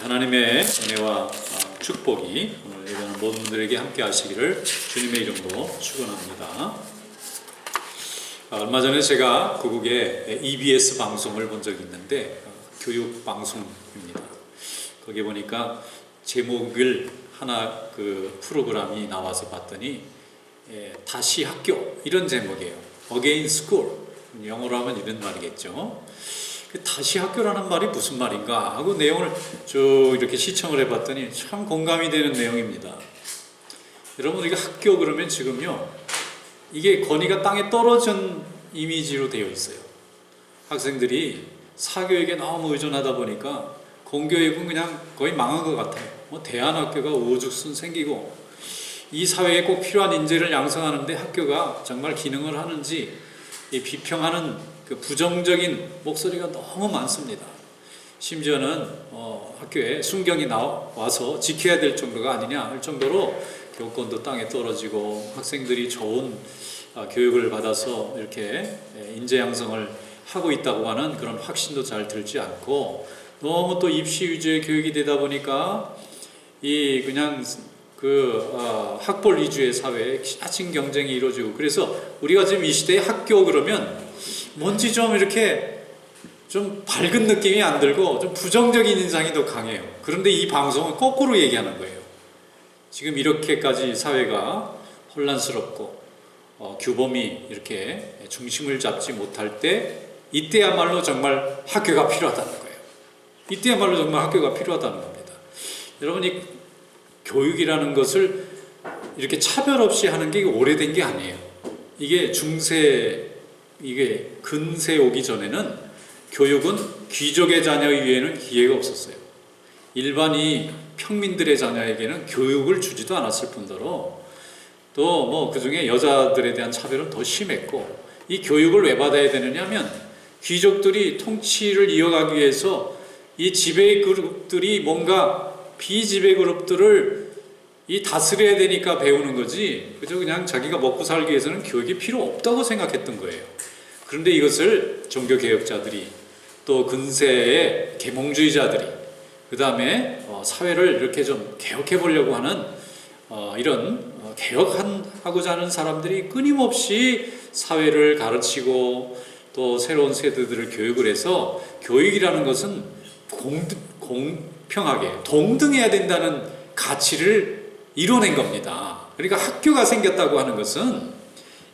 하나님의 은혜와 축복이 오늘 예배하는 모든 분들에게 함께 하시기를 주님의 이름으로 축원합니다. 얼마 전에 제가 구국의 EBS 방송을 본 적이 있는데 교육 방송입니다. 거기 보니까 제목을 하나 그 프로그램이 나와서 봤더니 다시 학교 이런 제목이에요. Again School. 영어로 하면 이런 말이겠죠. 다시 학교라는 말이 무슨 말인가 하고 내용을 쭉 이렇게 시청을 해봤더니 참 공감이 되는 내용입니다. 여러분, 우리가 학교 그러면 지금요, 이게 건의가 땅에 떨어진 이미지로 되어 있어요. 학생들이 사교육에 너무 의존하다 보니까 공교육은 그냥 거의 망한 것 같아요. 대안학교가 우후죽순 생기고 이 사회에 꼭 필요한 인재를 양성하는데 학교가 정말 기능을 하는지 비평하는 그 부정적인 목소리가 너무 많습니다. 심지어는 학교에 순경이 나와서 지켜야 될 정도가 아니냐 할 정도로 교권도 땅에 떨어지고 학생들이 좋은 교육을 받아서 이렇게 인재 양성을 하고 있다고 하는 그런 확신도 잘 들지 않고 너무 또 입시 위주의 교육이 되다 보니까 이 그냥 학벌 위주의 사회에 지나친 경쟁이 이루어지고, 그래서 우리가 지금 이 시대의 학교 그러면 뭔지 좀 이렇게 좀 밝은 느낌이 안 들고 좀 부정적인 인상이 더 강해요. 그런데 이 방송은 거꾸로 얘기하는 거예요. 지금 이렇게까지 사회가 혼란스럽고 규범이 이렇게 중심을 잡지 못할 때 이때야말로 정말 학교가 필요하다는 거예요. 이때야말로 정말 학교가 필요하다는 겁니다. 여러분이 교육이라는 것을 이렇게 차별 없이 하는 게 오래된 게 아니에요. 이게 근세 오기 전에는 교육은 귀족의 자녀 이외에는 기회가 없었어요. 일반이 평민들의 자녀에게는 교육을 주지도 않았을 뿐더러 또 그 중에 여자들에 대한 차별은 더 심했고, 이 교육을 왜 받아야 되느냐면 귀족들이 통치를 이어가기 위해서 이 지배 그룹들이 뭔가 비지배 그룹들을 다스려야 되니까 배우는 거지, 그냥 자기가 먹고 살기 위해서는 교육이 필요 없다고 생각했던 거예요. 그런데 이것을 종교개혁자들이 또 근세의 계몽주의자들이 그 다음에 사회를 이렇게 좀 개혁해 보려고 하는 이런 개혁하고자 하는 사람들이 끊임없이 사회를 가르치고 또 새로운 세대들을 교육을 해서 교육이라는 것은 공평하게 동등해야 된다는 가치를 이뤄낸 겁니다. 그러니까 학교가 생겼다고 하는 것은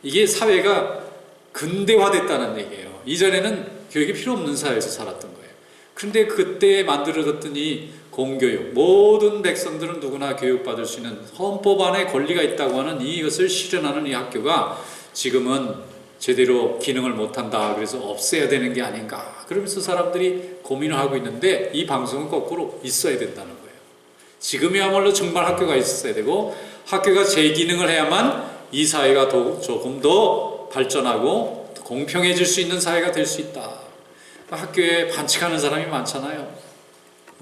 이게 사회가 근대화됐다는 얘기예요. 이전에는 교육이 필요 없는 사회에서 살았던 거예요. 그런데 그때 만들어졌던 이 공교육, 모든 백성들은 누구나 교육받을 수 있는 헌법 안에 권리가 있다고 하는 이것을 실현하는 이 학교가 지금은 제대로 기능을 못한다, 그래서 없애야 되는 게 아닌가, 그러면서 사람들이 고민을 하고 있는데 이 방송은 거꾸로 있어야 된다는 거예요. 지금이야말로 정말 학교가 있어야 되고 학교가 제 기능을 해야만 이 사회가 조금 더 발전하고 공평해질 수 있는 사회가 될 수 있다. 학교에 반칙하는 사람이 많잖아요.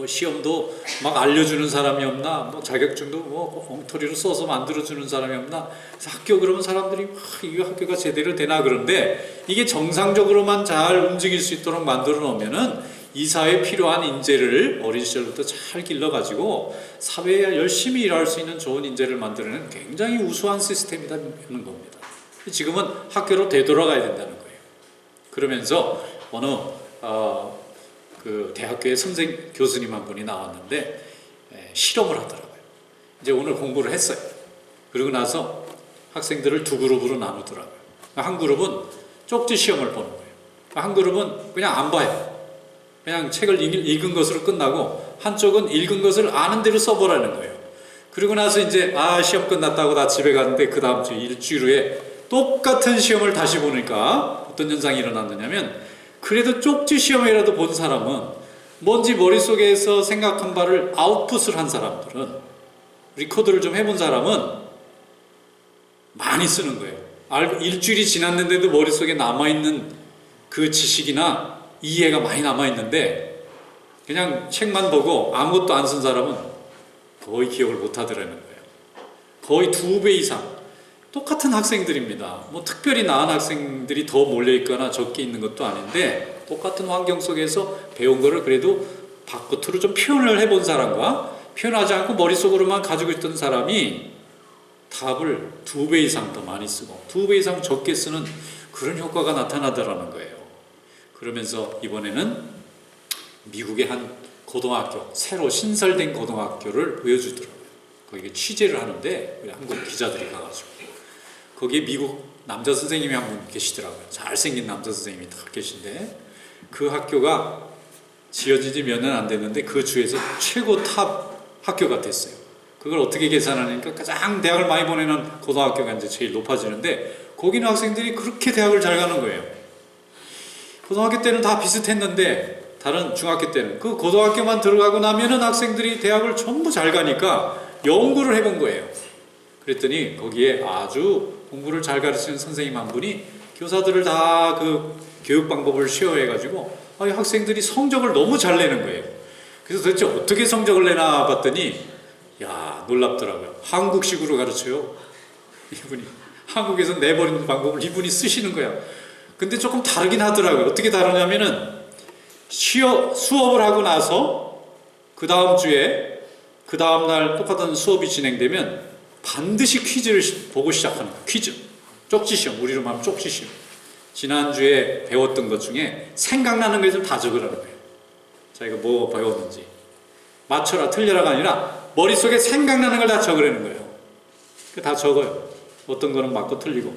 시험도 막 알려주는 사람이 없나, 자격증도 엉터리로 써서 만들어주는 사람이 없나. 그래서 학교 그러면 사람들이 이 학교가 제대로 되나, 그런데 이게 정상적으로만 잘 움직일 수 있도록 만들어 놓으면은 이 사회에 필요한 인재를 어린 시절부터 잘 길러가지고 사회에 열심히 일할 수 있는 좋은 인재를 만들어내는 굉장히 우수한 시스템이라는 겁니다. 지금은 학교로 되돌아가야 된다는 거예요. 그러면서 어느 대학교의 교수님 한 분이 나왔는데 실험을 하더라고요. 이제 오늘 공부를 했어요. 그러고 나서 학생들을 두 그룹으로 나누더라고요. 한 그룹은 쪽지 시험을 보는 거예요. 한 그룹은 그냥 안 봐요. 그냥 책을 읽은 것으로 끝나고, 한쪽은 읽은 것을 아는 대로 써보라는 거예요. 그리고 나서 이제 시험 끝났다고 다 집에 갔는데 그 다음 주 일주일 후에 똑같은 시험을 다시 보니까 어떤 현상이 일어났느냐면, 그래도 쪽지 시험이라도 본 사람은 뭔지 머릿속에서 생각한 바를 아웃풋을 한 사람들은, 리코드를 좀 해본 사람은 많이 쓰는 거예요. 일주일이 지났는데도 머릿속에 남아있는 그 지식이나 이해가 많이 남아있는데, 그냥 책만 보고 아무것도 안 쓴 사람은 거의 기억을 못 하더라는 거예요. 거의 2배 이상. 똑같은 학생들입니다. 특별히 나은 학생들이 더 몰려있거나 적게 있는 것도 아닌데 똑같은 환경 속에서 배운 거를 그래도 바깥으로 좀 표현을 해본 사람과 표현하지 않고 머릿속으로만 가지고 있던 사람이 답을 2배 이상 더 많이 쓰고 2배 이상 적게 쓰는 그런 효과가 나타나더라는 거예요. 그러면서 이번에는 미국의 한 고등학교, 새로 신설된 고등학교를 보여주더라고요. 거기에 취재를 하는데 우리 한국 기자들이 가가지고 거기에 미국 남자 선생님이 한 분 계시더라고요. 잘생긴 남자 선생님이 딱 계신데 그 학교가 지어진 지 몇 년 안 됐는데 그 주에서 최고 탑 학교가 됐어요. 그걸 어떻게 계산하니까 가장 대학을 많이 보내는 고등학교가 이제 제일 높아지는데 거기는 학생들이 그렇게 대학을 잘 가는 거예요. 고등학교 때는 다 비슷했는데 다른 중학교 때는 그 고등학교만 들어가고 나면은 학생들이 대학을 전부 잘 가니까 연구를 해본 거예요. 그랬더니 거기에 아주 공부를 잘 가르치는 선생님 한 분이 교사들을 다 그 교육 방법을 쉐어해가지고 학생들이 성적을 너무 잘 내는 거예요. 그래서 도대체 어떻게 성적을 내나 봤더니 야 놀랍더라고요. 한국식으로 가르쳐요. 이분이 한국에서 내버리는 방법을 이분이 쓰시는 거야. 근데 조금 다르긴 하더라고요. 어떻게 다르냐면은 수업을 하고 나서 그 다음 주에 그 다음 날 똑같은 수업이 진행되면 반드시 퀴즈를 보고 시작하는 거예요. 퀴즈, 쪽지시험, 우리로 말하면 쪽지시험. 지난주에 배웠던 것 중에 생각나는 것을 다 적으라는 거예요. 자기가 뭐 배웠는지 맞춰라 틀려라가 아니라 머릿속에 생각나는 걸 다 적으라는 거예요. 다 적어요. 어떤 거는 맞고 틀리고.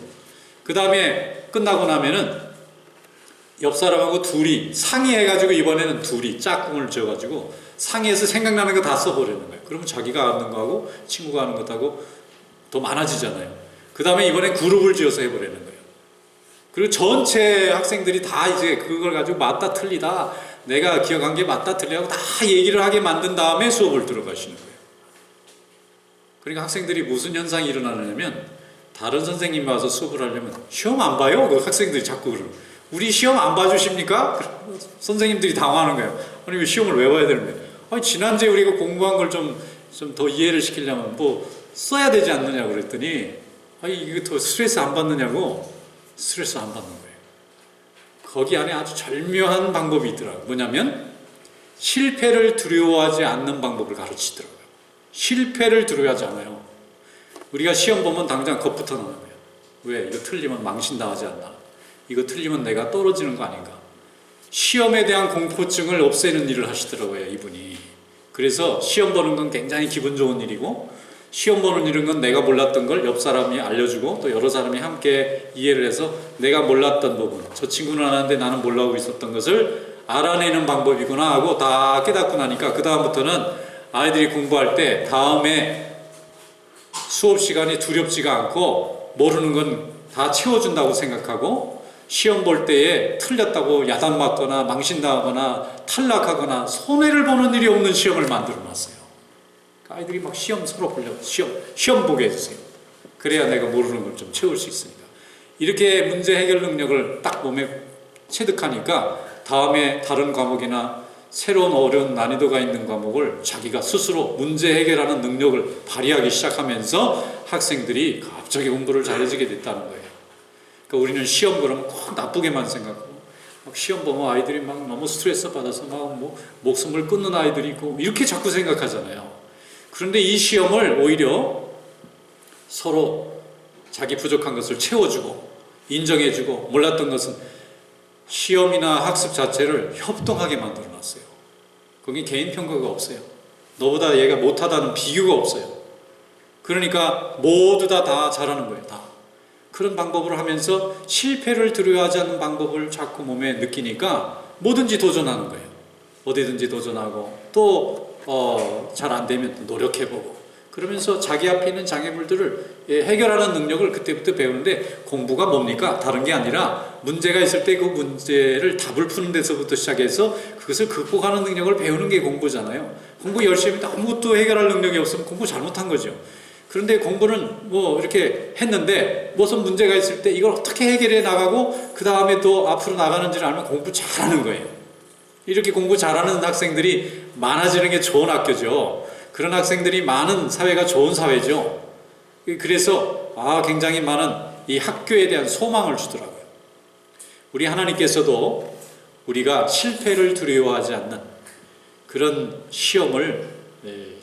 그 다음에 끝나고 나면은 옆 사람하고 둘이 상의해가지고 이번에는 둘이 짝꿍을 지어가지고 상의해서 생각나는 거 다 써보려는 거예요. 그러면 자기가 아는 거하고 친구가 아는 것하고 더 많아지잖아요. 그 다음에 이번엔 그룹을 지어서 해보려는 거예요. 그리고 전체 학생들이 다 이제 그걸 가지고 맞다 틀리다 내가 기억한 게 맞다 틀리다고 다 얘기를 하게 만든 다음에 수업을 들어가시는 거예요. 그러니까 학생들이 무슨 현상이 일어나냐면 다른 선생님이 와서 수업을 하려면 시험 안 봐요? 그 학생들이 자꾸 그러고 우리 시험 안 봐주십니까? 선생님들이 당황하는 거예요. 아니 왜 시험을 왜 봐야 되는 거예요? 아니 지난주에 우리가 공부한 걸 좀 더 이해를 시키려면 뭐 써야 되지 않느냐고 그랬더니 아니 이거 더 스트레스 안 받느냐고 스트레스 안 받는 거예요. 거기 안에 아주 절묘한 방법이 있더라고요. 뭐냐면 실패를 두려워하지 않는 방법을 가르치더라고요. 실패를 두려워하지 않아요. 우리가 시험 보면 당장 겁부터 나는 거예요. 왜? 이거 틀리면 망신당하지 않나? 이거 틀리면 내가 떨어지는 거 아닌가? 시험에 대한 공포증을 없애는 일을 하시더라고요, 이분이. 그래서 시험 보는 건 굉장히 기분 좋은 일이고 시험 보는 일은 건 내가 몰랐던 걸 옆 사람이 알려주고 또 여러 사람이 함께 이해를 해서 내가 몰랐던 부분, 저 친구는 아는데 나는 몰라고 있었던 것을 알아내는 방법이구나 하고 다 깨닫고 나니까 그 다음부터는 아이들이 공부할 때 다음에 수업 시간이 두렵지가 않고 모르는 건 다 채워준다고 생각하고 시험 볼 때에 틀렸다고 야단맞거나 망신당하거나 탈락하거나 손해를 보는 일이 없는 시험을 만들어 놨어요. 아이들이 막 시험 서로 보려 시험 보게 해주세요. 그래야 내가 모르는 걸 좀 채울 수 있으니까. 이렇게 문제 해결 능력을 딱 몸에 체득하니까 다음에 다른 과목이나 새로운 어려운 난이도가 있는 과목을 자기가 스스로 문제 해결하는 능력을 발휘하기 시작하면서 학생들이 갑자기 공부를 잘해지게 됐다는 거예요. 그러니까 우리는 시험 그러면 꼭 나쁘게만 생각하고 막 시험 보면 아이들이 막 너무 스트레스 받아서 막 뭐 목숨을 끊는 아이들이 있고 이렇게 자꾸 생각하잖아요. 그런데 이 시험을 오히려 서로 자기 부족한 것을 채워주고 인정해주고 몰랐던 것은 시험이나 학습 자체를 협동하게 만들어 놨어요. 거기 개인 평가가 없어요. 너보다 얘가 못하다는 비교가 없어요. 그러니까 모두 다 잘하는 거예요. 다. 그런 방법으로 하면서 실패를 두려워하지 않는 방법을 자꾸 몸에 느끼니까 뭐든지 도전하는 거예요. 어디든지 도전하고 또 잘 안 되면 노력해보고 그러면서 자기 앞에 있는 장애물들을 해결하는 능력을 그때부터 배우는데 공부가 뭡니까? 다른 게 아니라 문제가 있을 때 그 문제를 답을 푸는 데서부터 시작해서 그것을 극복하는 능력을 배우는 게 공부잖아요. 공부 열심히 했는데 아무것도 해결할 능력이 없으면 공부 잘못한 거죠. 그런데 공부는 뭐 이렇게 했는데 무슨 문제가 있을 때 이걸 어떻게 해결해 나가고 그 다음에 또 앞으로 나가는지를 알면 공부 잘하는 거예요. 이렇게 공부 잘하는 학생들이 많아지는 게 좋은 학교죠. 그런 학생들이 많은 사회가 좋은 사회죠. 그래서 굉장히 많은 이 학교에 대한 소망을 주더라고요. 우리 하나님께서도 우리가 실패를 두려워하지 않는 그런 시험을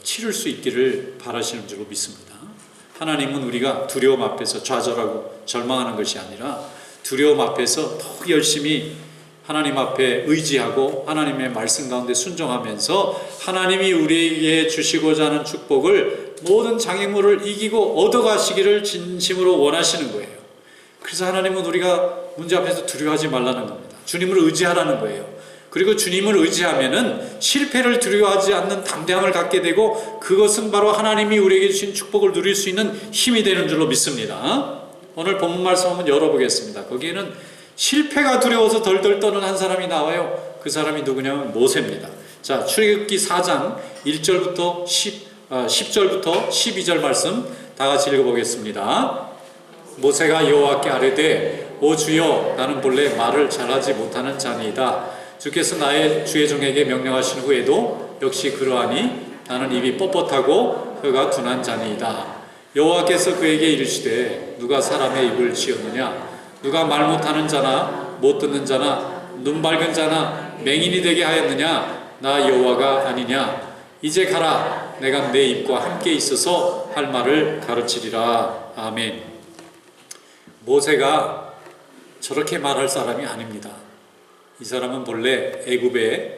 치를 수 있기를 바라시는 줄로 믿습니다. 하나님은 우리가 두려움 앞에서 좌절하고 절망하는 것이 아니라 두려움 앞에서 더욱 열심히 하나님 앞에 의지하고 하나님의 말씀 가운데 순종하면서 하나님이 우리에게 주시고자 하는 축복을 모든 장애물을 이기고 얻어가시기를 진심으로 원하시는 거예요. 그래서 하나님은 우리가 문제 앞에서 두려워하지 말라는 겁니다. 주님을 의지하라는 거예요. 그리고 주님을 의지하면은 실패를 두려워하지 않는 담대함을 갖게 되고 그것은 바로 하나님이 우리에게 주신 축복을 누릴 수 있는 힘이 되는 줄로 믿습니다. 오늘 본문 말씀 한번 열어보겠습니다. 거기에는 실패가 두려워서 덜덜 떠는 한 사람이 나와요. 그 사람이 누구냐면 모세입니다. 자, 출애굽기 4장 1절부터 10절부터 12절 말씀 다 같이 읽어보겠습니다. 모세가 여호와께 아뢰되 오 주여 나는 본래 말을 잘하지 못하는 자니이다. 주께서 나의 주의 종에게 명령하신 후에도 역시 그러하니 나는 입이 뻣뻣하고 혀가 둔한 자니이다. 여호와께서 그에게 이르시되 누가 사람의 입을 지었느냐 누가 말 못하는 자나 못 듣는 자나 눈 밝은 자나 맹인이 되게 하였느냐 나 여호와가 아니냐. 이제 가라 내가 내 입과 함께 있어서 할 말을 가르치리라. 아멘. 모세가 저렇게 말할 사람이 아닙니다. 이 사람은 본래 애굽의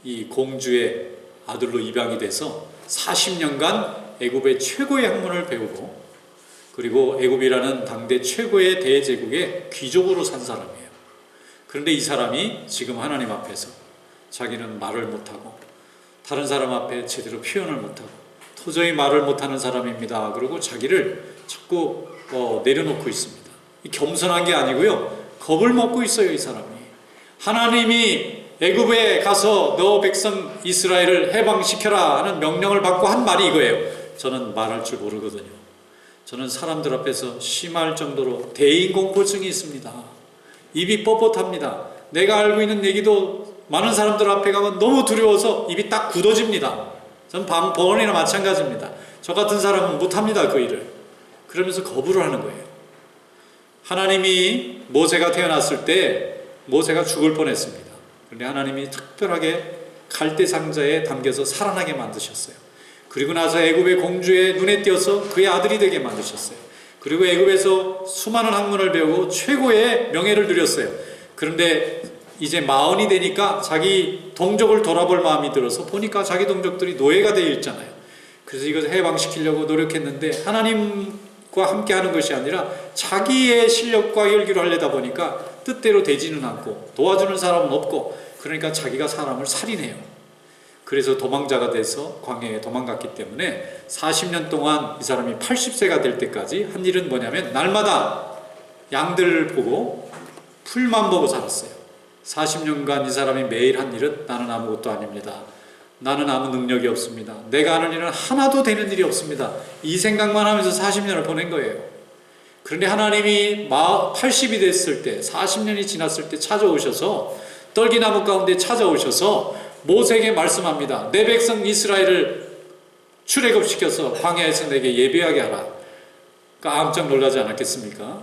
이 공주의 아들로 입양이 돼서 40년간 애굽의 최고의 학문을 배우고 그리고 애굽이라는 당대 최고의 대제국의 귀족으로 산 사람이에요. 그런데 이 사람이 지금 하나님 앞에서 자기는 말을 못하고 다른 사람 앞에 제대로 표현을 못하고 도저히 말을 못하는 사람입니다. 그리고 자기를 자꾸 내려놓고 있습니다. 겸손한 게 아니고요. 겁을 먹고 있어요. 이 사람이. 하나님이 애굽에 가서 너 백성 이스라엘을 해방시켜라 하는 명령을 받고 한 말이 이거예요. 저는 말할 줄 모르거든요. 저는 사람들 앞에서 심할 정도로 대인공포증이 있습니다. 입이 뻣뻣합니다. 내가 알고 있는 얘기도 많은 사람들 앞에 가면 너무 두려워서 입이 딱 굳어집니다. 저는 범원이나 마찬가지입니다. 저 같은 사람은 못합니다. 그 일을. 그러면서 거부를 하는 거예요. 하나님이 모세가 태어났을 때 모세가 죽을 뻔했습니다. 그런데 하나님이 특별하게 갈대 상자에 담겨서 살아나게 만드셨어요. 그리고 나서 애굽의 공주의 눈에 띄어서 그의 아들이 되게 만드셨어요. 그리고 애굽에서 수많은 학문을 배우고 최고의 명예를 누렸어요. 그런데 이제 마흔이 되니까 자기 동족을 돌아볼 마음이 들어서 보니까 자기 동족들이 노예가 되어 있잖아요. 그래서 이것을 해방시키려고 노력했는데 하나님과 함께 하는 것이 아니라 자기의 실력과 혈기로 하려다 보니까 뜻대로 되지는 않고 도와주는 사람은 없고 그러니까 자기가 사람을 살인해요. 그래서 도망자가 돼서 광야에 도망갔기 때문에 40년 동안 이 사람이 80세가 될 때까지 한 일은 뭐냐면 날마다 양들을 보고 풀만 보고 살았어요. 40년간 이 사람이 매일 한 일은 나는 아무것도 아닙니다. 나는 아무 능력이 없습니다. 내가 하는 일은 하나도 되는 일이 없습니다. 이 생각만 하면서 40년을 보낸 거예요. 그런데 하나님이 80이 됐을 때 40년이 지났을 때 찾아오셔서 떨기나무 가운데 찾아오셔서 모세에게 말씀합니다. 내 백성 이스라엘을 출애굽시켜서 광야에서 내게 예배하게 하라. 깜짝 놀라지 않았겠습니까?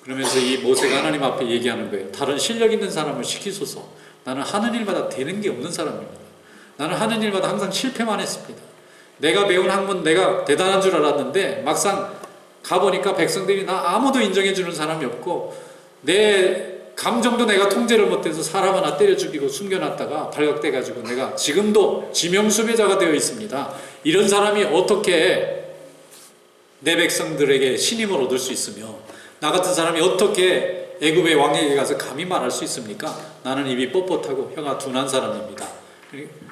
그러면서 이 모세가 하나님 앞에 얘기하는 거예요. 다른 실력 있는 사람을 시키소서. 나는 하는 일마다 되는 게 없는 사람입니다. 나는 하는 일마다 항상 실패만 했습니다. 내가 배운 학문 내가 대단한 줄 알았는데 막상 가보니까 백성들이 나 아무도 인정해 주는 사람이 없고 내 감정도 내가 통제를 못해서 사람 하나 때려 죽이고 숨겨놨다가 발각돼 가지고 내가 지금도 지명수배자가 되어 있습니다. 이런 사람이 어떻게 내 백성들에게 신임을 얻을 수 있으며 나 같은 사람이 어떻게 애굽의 왕에게 가서 감히 말할 수 있습니까? 나는 입이 뻣뻣하고 혀가 둔한 사람입니다.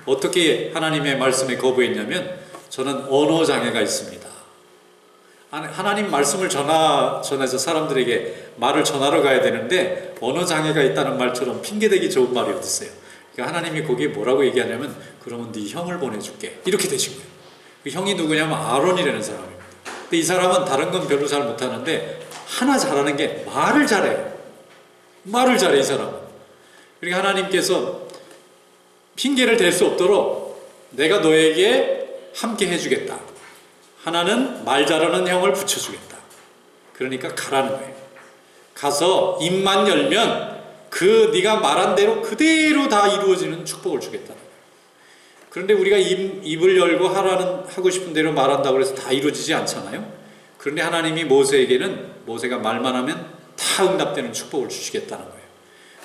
어떻게 하나님의 말씀에 거부했냐면 저는 언어 장애가 있습니다. 하나님 말씀을 전해서 사람들에게 말을 전하러 가야 되는데 언어 장애가 있다는 말처럼 핑계대기 좋은 말이 어디 있어요. 그러니까 하나님이 거기에 뭐라고 얘기하냐면 그러면 네 형을 보내줄게 이렇게 되신 거예요. 그 형이 누구냐면 아론이라는 사람입니다. 근데 이 사람은 다른 건 별로 잘 못하는데 하나 잘하는 게 말을 잘해요. 말을 잘해 이 사람은. 그러니까 하나님께서 핑계를 댈 수 없도록 내가 너에게 함께 해주겠다. 하나는 말 잘하는 형을 붙여주겠다. 그러니까 가라는 거예요. 가서 입만 열면 그 네가 말한 대로 그대로 다 이루어지는 축복을 주겠다. 그런데 우리가 입을 열고 하고 싶은 대로 말한다고 해서 다 이루어지지 않잖아요. 그런데 하나님이 모세에게는 모세가 말만 하면 다 응답되는 축복을 주시겠다는 거예요.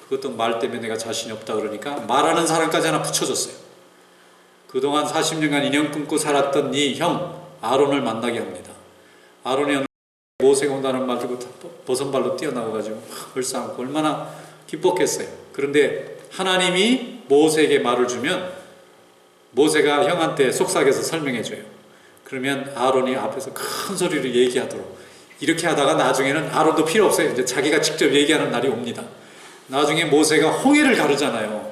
그것도 말 때문에 내가 자신이 없다 그러니까 말하는 사람까지 하나 붙여줬어요. 그동안 40년간 인형 끊고 살았던 네 형 아론을 만나게 합니다. 아론이 모세가 온다는 말 듣고 버선발로 뛰어나와가지고 얼싸안고 얼마나 기뻤겠어요. 그런데 하나님이 모세에게 말을 주면 모세가 형한테 속삭여서 설명해줘요. 그러면 아론이 앞에서 큰 소리로 얘기하도록, 이렇게 하다가 나중에는 아론도 필요 없어요. 이제 자기가 직접 얘기하는 날이 옵니다. 나중에 모세가 홍해를 가르잖아요.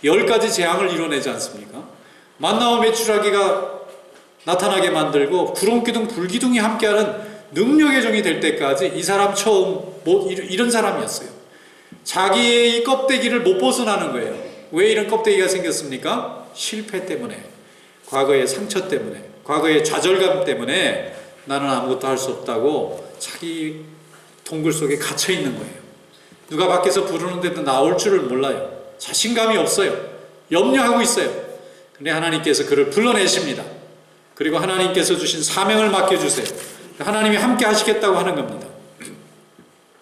10가지 재앙을 이뤄내지 않습니까? 만나와 메추라기가 나타나게 만들고 구름기둥 불기둥이 함께하는 능력의 종이 될 때까지 이 사람 처음 이런 사람이었어요. 자기의 이 껍데기를 못 벗어나는 거예요. 왜 이런 껍데기가 생겼습니까? 실패 때문에, 과거의 상처 때문에, 과거의 좌절감 때문에 나는 아무것도 할 수 없다고 자기 동굴 속에 갇혀 있는 거예요. 누가 밖에서 부르는데도 나올 줄을 몰라요. 자신감이 없어요. 염려하고 있어요. 근데 하나님께서 그를 불러내십니다. 그리고 하나님께서 주신 사명을 맡겨주세요. 하나님이 함께 하시겠다고 하는 겁니다.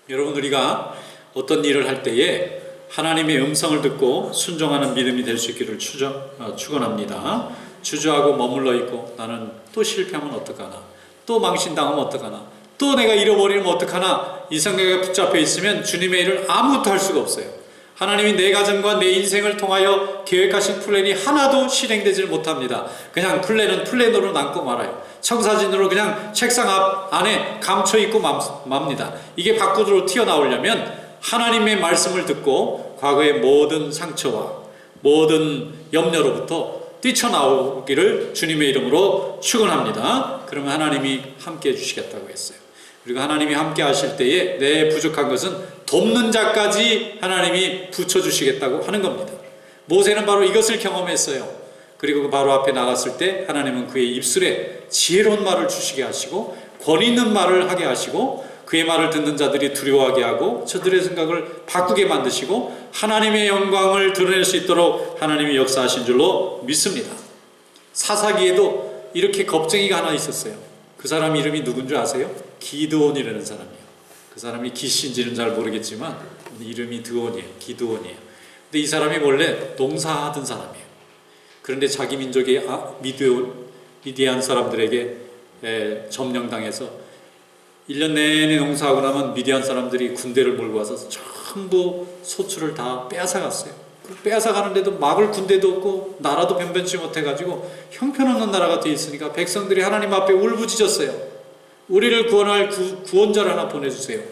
여러분, 우리가 어떤 일을 할 때에 하나님의 음성을 듣고 순종하는 믿음이 될 수 있기를 축원합니다. 주저하고 머물러 있고 나는 또 실패하면 어떡하나, 또 망신당하면 어떡하나, 또 내가 잃어버리면 어떡하나, 이 생각에 붙잡혀 있으면 주님의 일을 아무것도 할 수가 없어요. 하나님이 내 가정과 내 인생을 통하여 계획하신 플랜이 하나도 실행되질 못합니다. 그냥 플랜은 플랜으로 남고 말아요. 청사진으로 그냥 책상 안에 감춰있고 맙니다. 이게 밖으로 튀어나오려면 하나님의 말씀을 듣고 과거의 모든 상처와 모든 염려로부터 뛰쳐나오기를 주님의 이름으로 축원합니다. 그러면 하나님이 함께 해주시겠다고 했어요. 그리고 하나님이 함께 하실 때에 내 부족한 것은 돕는 자까지 하나님이 붙여주시겠다고 하는 겁니다. 모세는 바로 이것을 경험했어요. 그리고 바로 앞에 나갔을 때 하나님은 그의 입술에 지혜로운 말을 주시게 하시고 권위 있는 말을 하게 하시고 그의 말을 듣는 자들이 두려워하게 하고 저들의 생각을 바꾸게 만드시고 하나님의 영광을 드러낼 수 있도록 하나님이 역사하신 줄로 믿습니다. 사사기에도 이렇게 겁쟁이가 하나 있었어요. 그 사람 이름이 누군 줄 아세요? 기드온이라는 사람이에요. 그 사람이 기씨인지는 잘 모르겠지만 이름이 드온이에요. 기드온이에요. 근데 이 사람이 원래 농사하던 사람이에요. 그런데 자기 민족의 미디안 사람들에게 점령당해서 1년 내내 농사하고 나면 미디안 사람들이 군대를 몰고 와서 전부 소출을 다 빼앗아갔어요. 빼앗아가는데도 막을 군대도 없고 나라도 변변치 못해가지고 형편없는 나라가 돼 있으니까 백성들이 하나님 앞에 울부짖었어요. 우리를 구원할 구원자를 하나 보내주세요.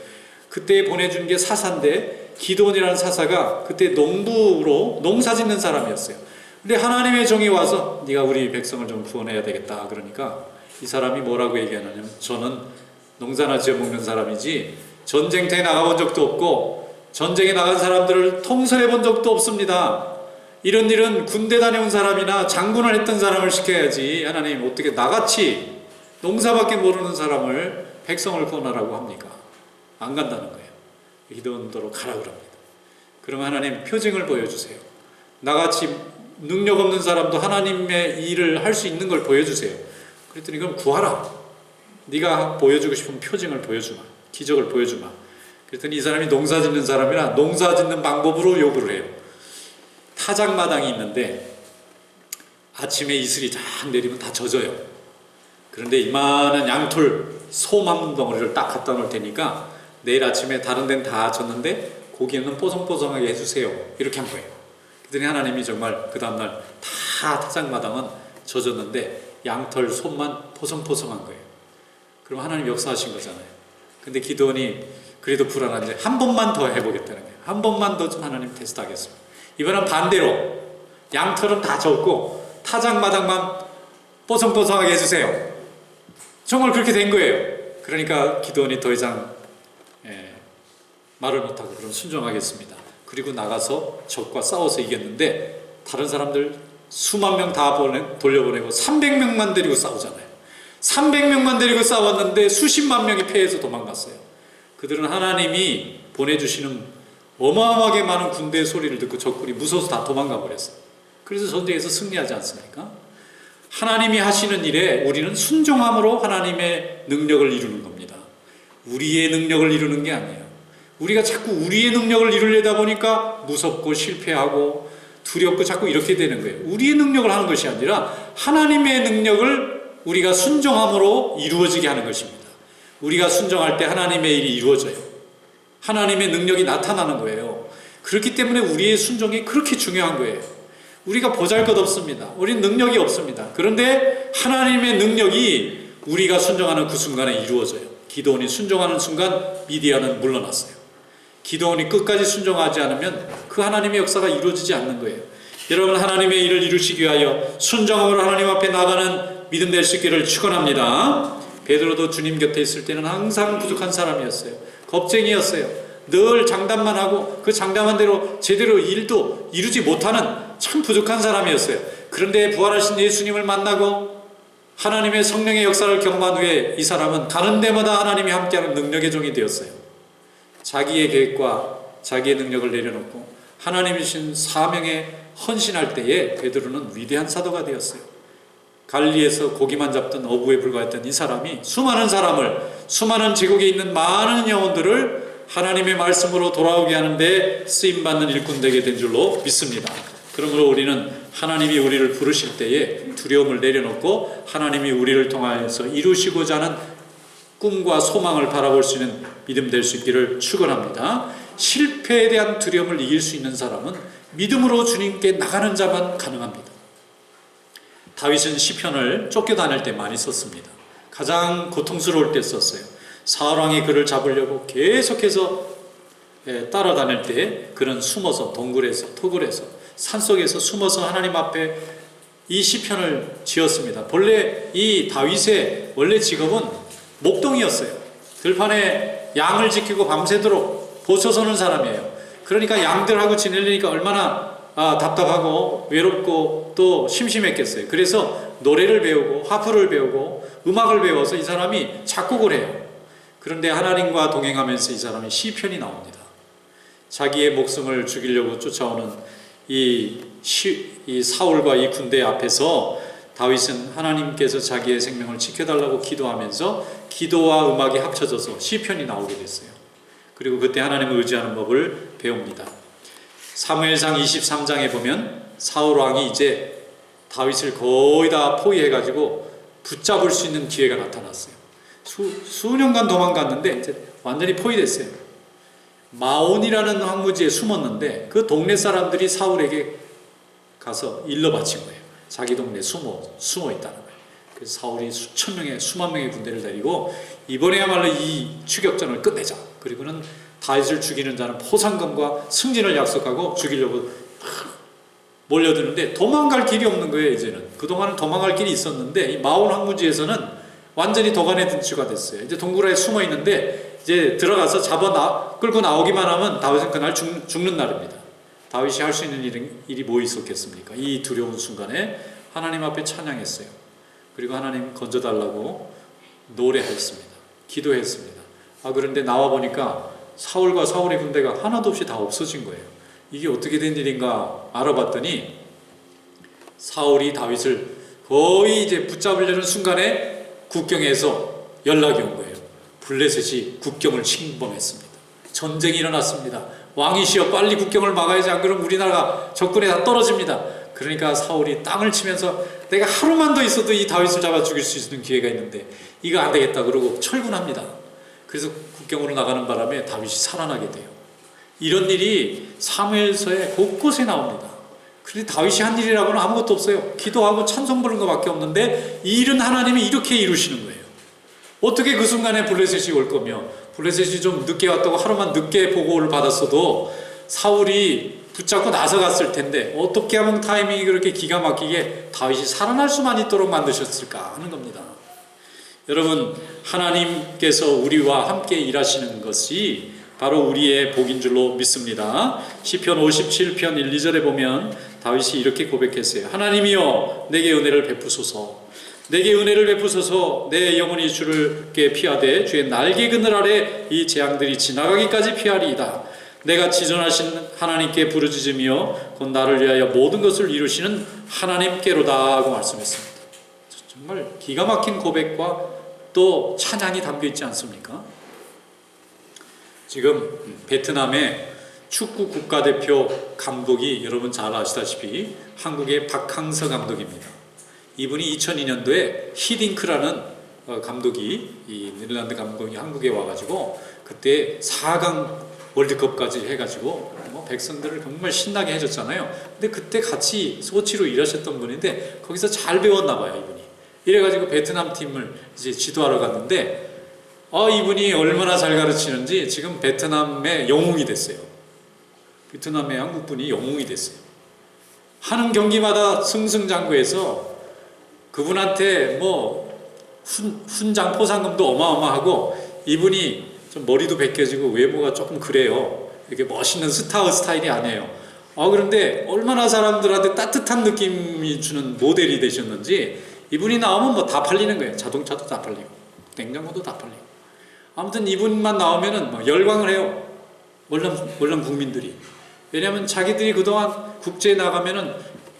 그때 보내준 게 사사인데 기드온이라는 사사가 그때 농부로 농사 짓는 사람이었어요. 근데 하나님의 종이 와서 네가 우리 백성을 좀 구원해야 되겠다 그러니까 이 사람이 뭐라고 얘기하냐면 저는 농사나 지어먹는 사람이지 전쟁터에 나가본 적도 없고 전쟁에 나간 사람들을 통솔해 본 적도 없습니다. 이런 일은 군대 다녀온 사람이나 장군을 했던 사람을 시켜야지 하나님 어떻게 나같이 농사밖에 모르는 사람을 백성을 구원하라고 합니까? 안 간다는 거예요. 기드온도로 가라 그럽니다. 그러면 하나님 표징을 보여주세요. 나같이 능력 없는 사람도 하나님의 일을 할 수 있는 걸 보여주세요. 그랬더니 그럼 구하라. 네가 보여주고 싶은 표징을 보여주마. 기적을 보여주마. 그랬더니 이 사람이 농사 짓는 사람이라 농사 짓는 방법으로 요구를 해요. 타작마당이 있는데 아침에 이슬이 쫙 내리면 다 젖어요. 그런데 이만한 양털 솜 한 덩어리를 딱 갖다 놓을 테니까 내일 아침에 다른 데는 다 젖는데 고기는 뽀송뽀송하게 해주세요. 이렇게 한 거예요. 그랬더니 하나님이 정말 그 다음날 다 타작마당은 젖었는데 양털 솜만 포송포송한 거예요. 그럼 하나님 역사하신 거잖아요. 근데 기드온이 그래도 불안한데 한 번만 더 해보겠다는 거예요. 한 번만 더 좀 하나님 테스트하겠습니다. 이번엔 반대로 양털은 다 젖고 타작마당만 뽀송뽀송하게 해주세요. 정말 그렇게 된 거예요. 그러니까 기드온이 더 이상 말을 못하고 그럼 순종하겠습니다. 그리고 나가서 적과 싸워서 이겼는데 다른 사람들 수만 명 다 돌려보내고 300명만 데리고 싸우잖아요. 300명만 데리고 싸웠는데 수십만 명이 패해서 도망갔어요. 그들은 하나님이 보내주시는 어마어마하게 많은 군대의 소리를 듣고 적군이 무서워서 다 도망가 버렸어요. 그래서 전쟁에서 승리하지 않습니까? 하나님이 하시는 일에 우리는 순종함으로 하나님의 능력을 이루는 겁니다. 우리의 능력을 이루는 게 아니에요. 우리가 자꾸 우리의 능력을 이루려다 보니까 무섭고 실패하고 두렵고 자꾸 이렇게 되는 거예요. 우리의 능력을 하는 것이 아니라 하나님의 능력을 우리가 순종함으로 이루어지게 하는 것입니다. 우리가 순종할 때 하나님의 일이 이루어져요. 하나님의 능력이 나타나는 거예요. 그렇기 때문에 우리의 순종이 그렇게 중요한 거예요. 우리가 보잘것없습니다. 우리는 능력이 없습니다. 그런데 하나님의 능력이 우리가 순종하는 그 순간에 이루어져요. 기드온이 순종하는 순간 미디안은 물러났어요. 기드온이 끝까지 순종하지 않으면 그 하나님의 역사가 이루어지지 않는 거예요. 여러분, 하나님의 일을 이루시기 위하여 순종함으로 하나님 앞에 나가는 믿음 될 수 있기를 축원합니다. 베드로도 주님 곁에 있을 때는 항상 부족한 사람이었어요. 겁쟁이였어요. 늘 장담만 하고 그 장담한 대로 제대로 일도 이루지 못하는 참 부족한 사람이었어요. 그런데 부활하신 예수님을 만나고 하나님의 성령의 역사를 경험한 후에 이 사람은 가는 데마다 하나님이 함께하는 능력의 종이 되었어요. 자기의 계획과 자기의 능력을 내려놓고 하나님이 주신 사명에 헌신할 때에 베드로는 위대한 사도가 되었어요. 갈리에서 고기만 잡던 어부에 불과했던 이 사람이 수많은 사람을, 수많은 제국에 있는 많은 영혼들을 하나님의 말씀으로 돌아오게 하는데 쓰임받는 일꾼 되게 된 줄로 믿습니다. 그러므로 우리는 하나님이 우리를 부르실 때에 두려움을 내려놓고 하나님이 우리를 통하여서 이루시고자 하는 꿈과 소망을 바라볼 수 있는 믿음 될 수 있기를 축원합니다. 실패에 대한 두려움을 이길 수 있는 사람은 믿음으로 주님께 나가는 자만 가능합니다. 다윗은 시편을 쫓겨다닐 때 많이 썼습니다. 가장 고통스러울 때 썼어요. 사울왕이 그를 잡으려고 계속해서 따라다닐 때 그는 숨어서 동굴에서 토굴에서 산속에서 숨어서 하나님 앞에 이 시편을 지었습니다. 본래 이 다윗의 원래 직업은 목동이었어요. 들판에 양을 지키고 밤새도록 보초 서는 사람이에요. 그러니까 양들하고 지내려니까 얼마나 답답하고 외롭고 또 심심했겠어요. 그래서 노래를 배우고 하프를 배우고 음악을 배워서 이 사람이 작곡을 해요. 그런데 하나님과 동행하면서 이 사람이 시편이 나옵니다. 자기의 목숨을 죽이려고 쫓아오는 이 사울과 이 군대 앞에서 다윗은 하나님께서 자기의 생명을 지켜달라고 기도하면서 기도와 음악이 합쳐져서 시편이 나오게 됐어요. 그리고 그때 하나님을 의지하는 법을 배웁니다. 사무엘상 23장에 보면 사울 왕이 이제 다윗을 거의 다 포위해가지고 붙잡을 수 있는 기회가 나타났어요. 수년간 도망갔는데 이제 완전히 포위됐어요. 마온이라는 황무지에 숨었는데 그 동네 사람들이 사울에게 가서 일러 바친 거예요. 자기 동네에 숨어 있다는 거예요. 그래서 사울이 수천 명의 수만 명의 군대를 데리고 이번에야말로 이 추격전을 끝내자. 그리고는 다윗을 죽이는 자는 포상금과 승진을 약속하고 죽이려고 몰려드는데 도망갈 길이 없는 거예요. 이제는 그동안은 도망갈 길이 있었는데 이 마온 황무지에서는 완전히 도간에 든 쥐가 됐어요. 이제 동굴에 숨어 있는데 이제 들어가서 끌고 나오기만 하면 다윗은 그날 죽는 날입니다. 다윗이 할 수 있는 일이 뭐 있었겠습니까? 이 두려운 순간에 하나님 앞에 찬양했어요. 그리고 하나님 건져달라고 노래했습니다. 기도했습니다. 그런데 나와 보니까 사울과 사울의 군대가 하나도 없이 다 없어진 거예요. 이게 어떻게 된 일인가 알아봤더니 사울이 다윗을 거의 이제 붙잡으려는 순간에 국경에서 연락이 온 거예요. 블레셋이 국경을 침범했습니다. 전쟁이 일어났습니다. 왕이시여 빨리 국경을 막아야지 안 그러면 우리나라가 적군에 다 떨어집니다. 그러니까 사울이 땅을 치면서 내가 하루만 더 있어도 이 다윗을 잡아 죽일 수 있는 기회가 있는데 이거 안 되겠다 그러고 철군합니다. 그래서 국경으로 나가는 바람에 다윗이 살아나게 돼요. 이런 일이 사무엘서에 곳곳에 나옵니다. 그런데 다윗이 한 일이라고는 아무것도 없어요. 기도하고 찬송 부르는 것밖에 없는데 이 일은 하나님이 이렇게 이루시는 거예요. 어떻게 그 순간에 블레셋이 올 거며 블레셋이 좀 늦게 왔다고 하루만 늦게 보고를 받았어도 사울이 붙잡고 나서갔을 텐데 어떻게 하면 타이밍이 그렇게 기가 막히게 다윗이 살아날 수만 있도록 만드셨을까 하는 겁니다. 여러분, 하나님께서 우리와 함께 일하시는 것이 바로 우리의 복인 줄로 믿습니다. 시편 57편 1, 2절에 보면 다윗이 이렇게 고백했어요. 하나님이여 내게 은혜를 베푸소서. 내게 은혜를 베푸소서. 내 영혼이 주께 피하되 주의 날개 그늘 아래 이 재앙들이 지나가기까지 피하리이다. 내가 지존하신 하나님께 부르짖으며 곧 나를 위하여 모든 것을 이루시는 하나님께로다 하고 말씀했습니다. 정말 기가 막힌 고백과 또 찬양이 담겨 있지 않습니까? 지금 베트남의 축구 국가대표 감독이 여러분 잘 아시다시피 한국의 박항서 감독입니다. 이분이 2002년도에 히딩크라는 감독이, 이 네덜란드 감독이 한국에 와가지고 그때 4강 월드컵까지 해가지고 백성들을 정말 신나게 해줬잖아요. 근데 그때 같이 소치로 일하셨던 분인데 거기서 잘 배웠나 봐요, 이분이. 이래가지고 베트남 팀을 이제 지도하러 갔는데 이분이 얼마나 잘 가르치는지 지금 베트남의 영웅이 됐어요. 베트남의 한국분이 영웅이 됐어요. 하는 경기마다 승승장구해서 그분한테 훈장 포상금도 어마어마하고, 이분이 좀 머리도 벗겨지고 외모가 조금 그래요. 이렇게 멋있는 스타일이 아니에요. 그런데 얼마나 사람들한테 따뜻한 느낌이 주는 모델이 되셨는지 이분이 나오면 다 팔리는 거예요. 자동차도 다 팔리고 냉장고도 다 팔리고. 아무튼 이분만 나오면은 열광을 해요. 월남 국민들이. 왜냐하면 자기들이 그동안 국제에 나가면은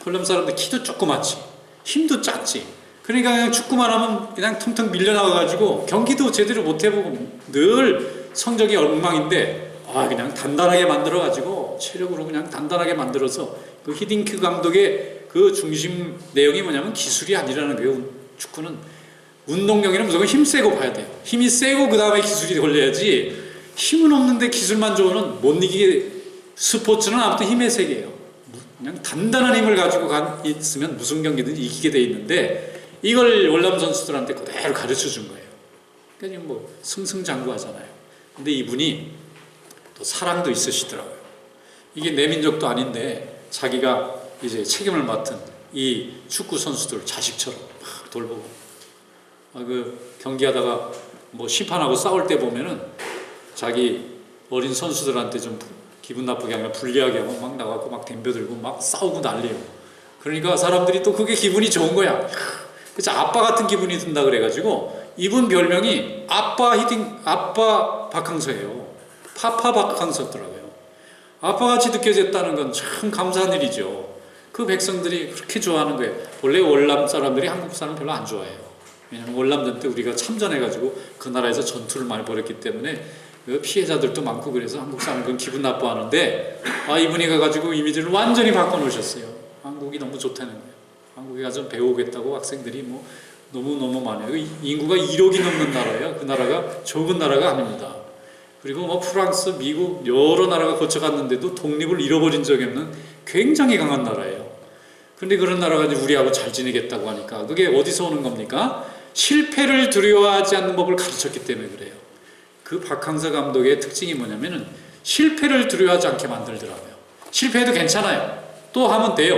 월남 사람들 키도 조그맣지, 힘도 작지. 그러니까 그냥 축구만 하면 그냥 퉁퉁 밀려나가가지고 경기도 제대로 못 해보고 늘 성적이 엉망인데, 그냥 단단하게 만들어가지고 체력으로 그냥 단단하게 만들어서 그 히딩크 감독의 그 중심 내용이 뭐냐면 기술이 아니라는 거예요. 축구는 운동 경기는 무조건 힘 세고 봐야 돼요. 힘이 세고 그 다음에 기술이 걸려야지, 힘은 없는데 기술만 좋으면 못 이기게. 스포츠는 아무튼 힘의 세계예요. 그냥 단단한 힘을 가지고 있으면 무슨 경기든 이기게 돼 있는데, 이걸 월남 선수들한테 그대로 가르쳐 준 거예요. 그러니까 승승장구하잖아요. 근데 이분이 또 사랑도 있으시더라고요. 이게 내 민족도 아닌데 자기가 이제 책임을 맡은 이 축구 선수들 자식처럼 막 돌보고, 그 경기하다가 심판하고 싸울 때 보면은 자기 어린 선수들한테 좀 기분 나쁘게 하면 불리하게 하고 막 나가고 막 덤벼들고 막 싸우고 난리예요. 그러니까 사람들이 또 그게 기분이 좋은 거야. 그래서 아빠 같은 기분이 든다 그래가지고 이분 별명이 아빠 박항서예요. 파파 박항서더라고요. 아빠같이 느껴졌다는 건 참 감사한 일이죠. 그 백성들이 그렇게 좋아하는 거예요. 원래 월남 사람들이 한국 사람 별로 안 좋아해요. 왜냐하면 월남전 때 우리가 참전해가지고 그 나라에서 전투를 많이 벌였기 때문에 피해자들도 많고, 그래서 한국 사람들은 기분 나빠하는데, 이분이 가가지고 이미지를 완전히 바꿔놓으셨어요. 한국이 너무 좋다는 거예요. 한국에 가서 배우겠다고 학생들이 너무너무 많아요. 인구가 1억이 넘는 나라예요. 그 나라가 적은 나라가 아닙니다. 그리고 프랑스, 미국 여러 나라가 거쳐갔는데도 독립을 잃어버린 적이 없는 굉장히 강한 나라예요. 그런데 그런 나라가 이제 우리하고 잘 지내겠다고 하니까 그게 어디서 오는 겁니까? 실패를 두려워하지 않는 법을 가르쳤기 때문에 그래요. 그 박항서 감독의 특징이 뭐냐면은 실패를 두려워하지 않게 만들더라고요. 실패해도 괜찮아요. 또 하면 돼요.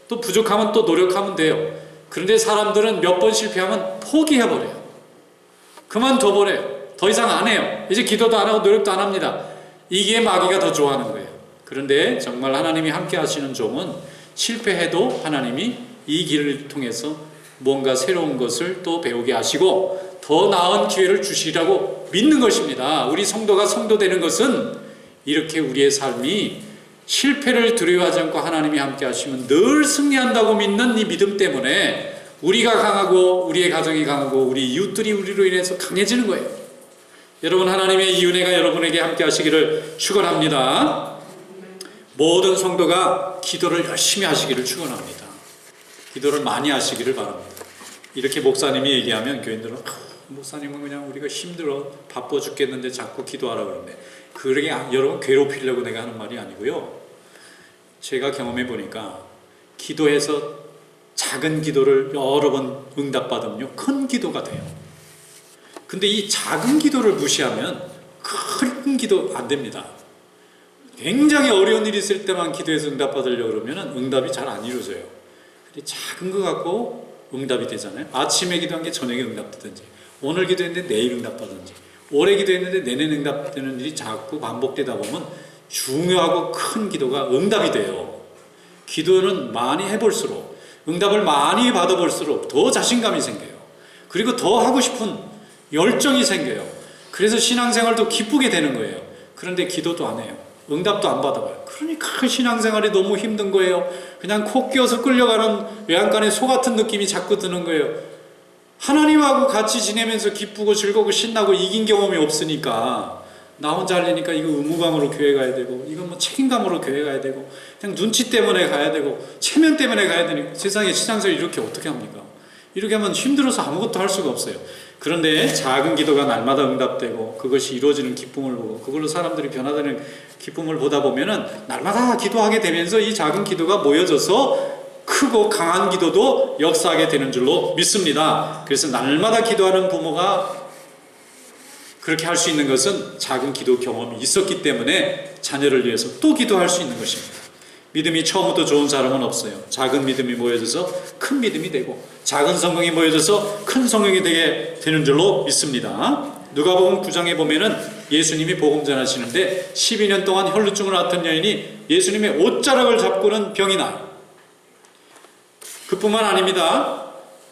또 부족하면 또 노력하면 돼요. 그런데 사람들은 몇 번 실패하면 포기해버려요. 그만둬버려요. 더 이상 안 해요. 이제 기도도 안 하고 노력도 안 합니다. 이게 마귀가 더 좋아하는 거예요. 그런데 정말 하나님이 함께 하시는 종은 실패해도 하나님이 이 길을 통해서 뭔가 새로운 것을 또 배우게 하시고 더 나은 기회를 주시라고 믿는 것입니다. 우리 성도가 성도되는 것은 이렇게 우리의 삶이 실패를 두려워하지 않고 하나님이 함께 하시면 늘 승리한다고 믿는 이 믿음 때문에 우리가 강하고 우리의 가정이 강하고 우리 이웃들이 우리로 인해서 강해지는 거예요. 여러분, 하나님의 이 은혜가 여러분에게 함께 하시기를 축원합니다. 모든 성도가 기도를 열심히 하시기를 축원합니다. 기도를 많이 하시기를 바랍니다. 이렇게 목사님이 얘기하면 교인들은 목사님은 그냥 우리가 힘들어 바빠 죽겠는데 자꾸 기도하라 그러는데, 그러게 여러분 괴롭히려고 내가 하는 말이 아니고요. 제가 경험해 보니까 기도해서 작은 기도를 여러 번 응답받으면요 큰 기도가 돼요. 근데 이 작은 기도를 무시하면 큰 기도 안 됩니다. 굉장히 어려운 일이 있을 때만 기도해서 응답받으려고 그러면 응답이 잘 안 이루어져요. 근데 작은 거 갖고 응답이 되잖아요. 아침에 기도한 게 저녁에 응답되든지, 오늘 기도했는데 내일 응답받든지, 올해 기도했는데 내년 응답되는 일이 자꾸 반복되다 보면 중요하고 큰 기도가 응답이 돼요. 기도는 많이 해볼수록, 응답을 많이 받아볼수록 더 자신감이 생겨요. 그리고 더 하고 싶은 열정이 생겨요. 그래서 신앙생활도 기쁘게 되는 거예요. 그런데 기도도 안 해요. 응답도 안 받아봐요. 그러니까 신앙생활이 너무 힘든 거예요. 그냥 코 끼어서 끌려가는 외양간의 소 같은 느낌이 자꾸 드는 거예요. 하나님하고 같이 지내면서 기쁘고 즐거고 신나고 이긴 경험이 없으니까 나 혼자 하려니까 이거 의무감으로 교회 가야 되고 이건 뭐 책임감으로 교회 가야 되고 그냥 눈치 때문에 가야 되고 체면 때문에 가야 되니까 세상에 신앙생활 이렇게 어떻게 합니까? 이렇게 하면 힘들어서 아무것도 할 수가 없어요. 그런데 작은 기도가 날마다 응답되고 그것이 이루어지는 기쁨을 보고 그걸로 사람들이 변화되는 기쁨을 보다 보면은 날마다 기도하게 되면서 이 작은 기도가 모여져서 크고 강한 기도도 역사하게 되는 줄로 믿습니다. 그래서 날마다 기도하는 부모가 그렇게 할 수 있는 것은 작은 기도 경험이 있었기 때문에 자녀를 위해서 또 기도할 수 있는 것입니다. 믿음이 처음부터 좋은 사람은 없어요. 작은 믿음이 모여져서 큰 믿음이 되고 작은 성경이 모여져서 큰 성경이 되게 되는 줄로 믿습니다. 누가복음 9장에 보면은 예수님이 복음 전하시는데 12년 동안 혈루증을 앓던 여인이 예수님의 옷자락을 잡고는 병이 나요. 그뿐만 아닙니다.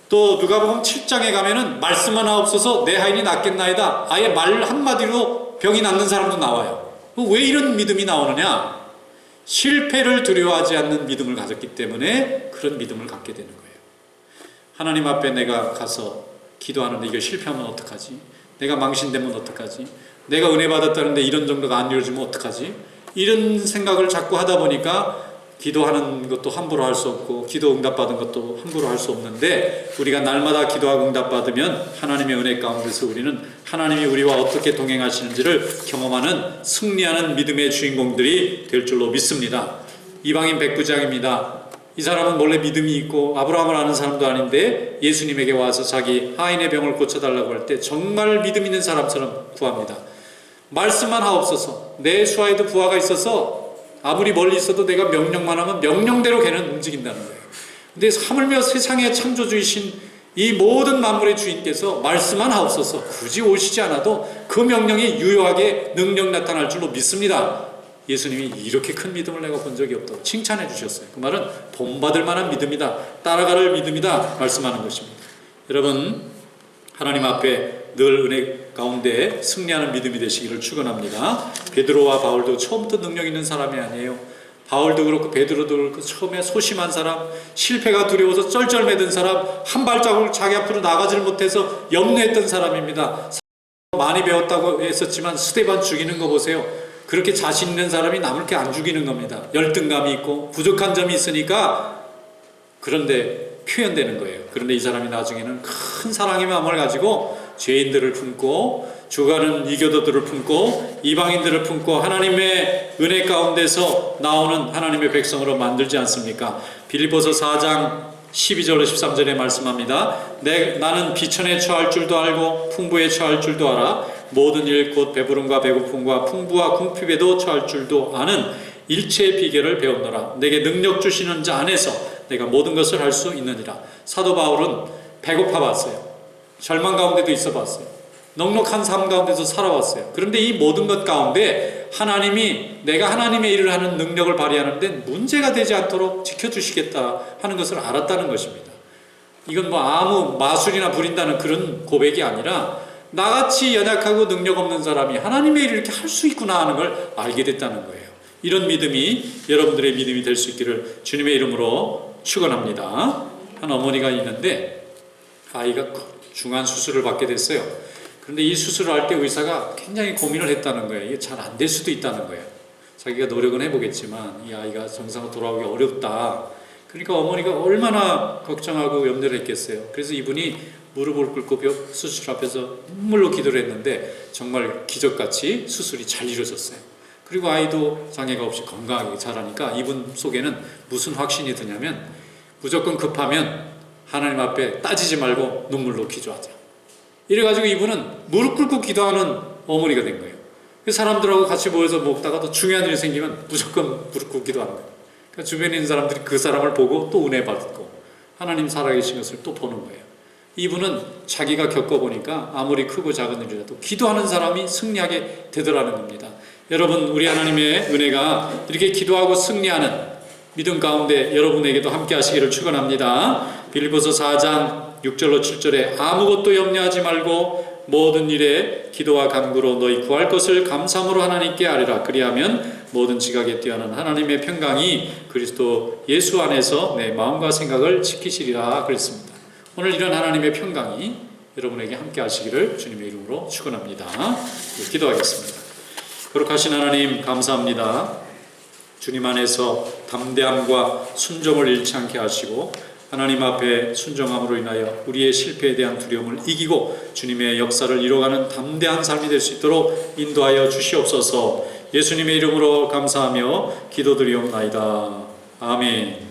또 누가복음 7장에 가면은 말씀 하나 없어서 내 하인이 낫겠나이다. 아예 말 한마디로 병이 낫는 사람도 나와요. 왜 이런 믿음이 나오느냐? 실패를 두려워하지 않는 믿음을 가졌기 때문에 그런 믿음을 갖게 되는 거예요. 하나님 앞에 내가 가서 기도하는데 이거 실패하면 어떡하지? 내가 망신되면 어떡하지? 내가 은혜 받았다는데 이런 정도가 안 이루어지면 어떡하지? 이런 생각을 자꾸 하다 보니까 기도하는 것도 함부로 할 수 없고 기도 응답받은 것도 함부로 할 수 없는데 우리가 날마다 기도하고 응답받으면 하나님의 은혜 가운데서 우리는 하나님이 우리와 어떻게 동행하시는지를 경험하는 승리하는 믿음의 주인공들이 될 줄로 믿습니다. 이방인 백부장입니다. 이 사람은 원래 믿음이 있고 아브라함을 아는 사람도 아닌데 예수님에게 와서 자기 하인의 병을 고쳐달라고 할 때 정말 믿음 있는 사람처럼 구합니다. 말씀만 하옵소서. 내 수하에도 부하가 있어서 아무리 멀리 있어도 내가 명령만 하면 명령대로 걔는 움직인다는 거예요. 근데 하물며 세상의 창조주이신 이 모든 만물의 주인께서 말씀만 하옵소서. 굳이 오시지 않아도 그 명령이 유효하게 능력 나타날 줄로 믿습니다. 예수님이 이렇게 큰 믿음을 내가 본 적이 없다고 칭찬해 주셨어요. 그 말은 본받을 만한 믿음이다. 따라갈 믿음이다. 말씀하는 것입니다. 여러분 하나님 앞에 늘 은혜 가운데 승리하는 믿음이 되시기를 축원합니다. 베드로와 바울도 처음부터 능력 있는 사람이 아니에요. 바울도 그렇고 베드로도 그렇고 처음에 소심한 사람, 실패가 두려워서 쩔쩔매던 사람, 한 발자국 자기 앞으로 나가지를 못해서 염려했던 사람입니다. 많이 배웠다고 했었지만 스데반 죽이는 거 보세요. 그렇게 자신 있는 사람이 남을 게 안 죽이는 겁니다. 열등감이 있고 부족한 점이 있으니까 그런데 표현되는 거예요. 그런데 이 사람이 나중에는 큰 사랑의 마음을 가지고 죄인들을 품고 죽어가는 이교도들을 품고 이방인들을 품고 하나님의 은혜 가운데서 나오는 하나님의 백성으로 만들지 않습니까? 빌립보서 4장 12절로 13절에 말씀합니다. 나는 비천에 처할 줄도 알고 풍부에 처할 줄도 알아. 모든 일 곧 배부름과 배고픔과 풍부와 궁핍에도 처할 줄도 아는 일체의 비결을 배웠노라. 내게 능력 주시는 자 안에서 내가 모든 것을 할 수 있느니라. 사도 바울은 배고파 봤어요. 절망 가운데도 있어 봤어요. 넉넉한 삶 가운데서 살아왔어요. 그런데 이 모든 것 가운데 하나님이 내가 하나님의 일을 하는 능력을 발휘하는 데 문제가 되지 않도록 지켜주시겠다 하는 것을 알았다는 것입니다. 이건 뭐 아무 마술이나 부린다는 그런 고백이 아니라 나같이 연약하고 능력 없는 사람이 하나님의 일을 이렇게 할 수 있구나 하는 걸 알게 됐다는 거예요. 이런 믿음이 여러분들의 믿음이 될 수 있기를 주님의 이름으로 축원합니다. 한 어머니가 있는데 아이가 중한 수술을 받게 됐어요. 그런데 이 수술을 할 때 의사가 굉장히 고민을 했다는 거예요. 이게 잘 안 될 수도 있다는 거예요. 자기가 노력은 해보겠지만 이 아이가 정상으로 돌아오기 어렵다. 그러니까 어머니가 얼마나 걱정하고 염려를 했겠어요. 그래서 이분이 무릎을 꿇고 수술 앞에서 눈물로 기도를 했는데 정말 기적같이 수술이 잘 이루어졌어요. 그리고 아이도 장애가 없이 건강하게 자라니까 이분 속에는 무슨 확신이 드냐면 무조건 급하면 하나님 앞에 따지지 말고 눈물로 기도하자. 이래가지고 이분은 무릎 꿇고 기도하는 어머니가 된 거예요. 그 사람들하고 같이 모여서 먹다가 또 중요한 일이 생기면 무조건 무릎 꿇고 기도하는 거예요. 그러니까 주변에 있는 사람들이 그 사람을 보고 또 은혜 받고 하나님 살아계신 것을 또 보는 거예요. 이분은 자기가 겪어보니까 아무리 크고 작은 일이라도 기도하는 사람이 승리하게 되더라는 겁니다. 여러분 우리 하나님의 은혜가 이렇게 기도하고 승리하는 믿음 가운데 여러분에게도 함께 하시기를 축원합니다. 빌립보서 4장 6절로 7절에 아무것도 염려하지 말고 모든 일에 기도와 간구로 너희 구할 것을 감사함으로 하나님께 아뢰라. 그리하면 모든 지각에 뛰어난 하나님의 평강이 그리스도 예수 안에서 내 마음과 생각을 지키시리라 그랬습니다. 오늘 이런 하나님의 평강이 여러분에게 함께 하시기를 주님의 이름으로 축원합니다. 기도하겠습니다. 거룩하신 하나님 감사합니다. 주님 안에서 담대함과 순종을 잃지 않게 하시고 하나님 앞에 순종함으로 인하여 우리의 실패에 대한 두려움을 이기고 주님의 역사를 이뤄가는 담대한 삶이 될 수 있도록 인도하여 주시옵소서. 예수님의 이름으로 감사하며 기도드리옵나이다. 아멘.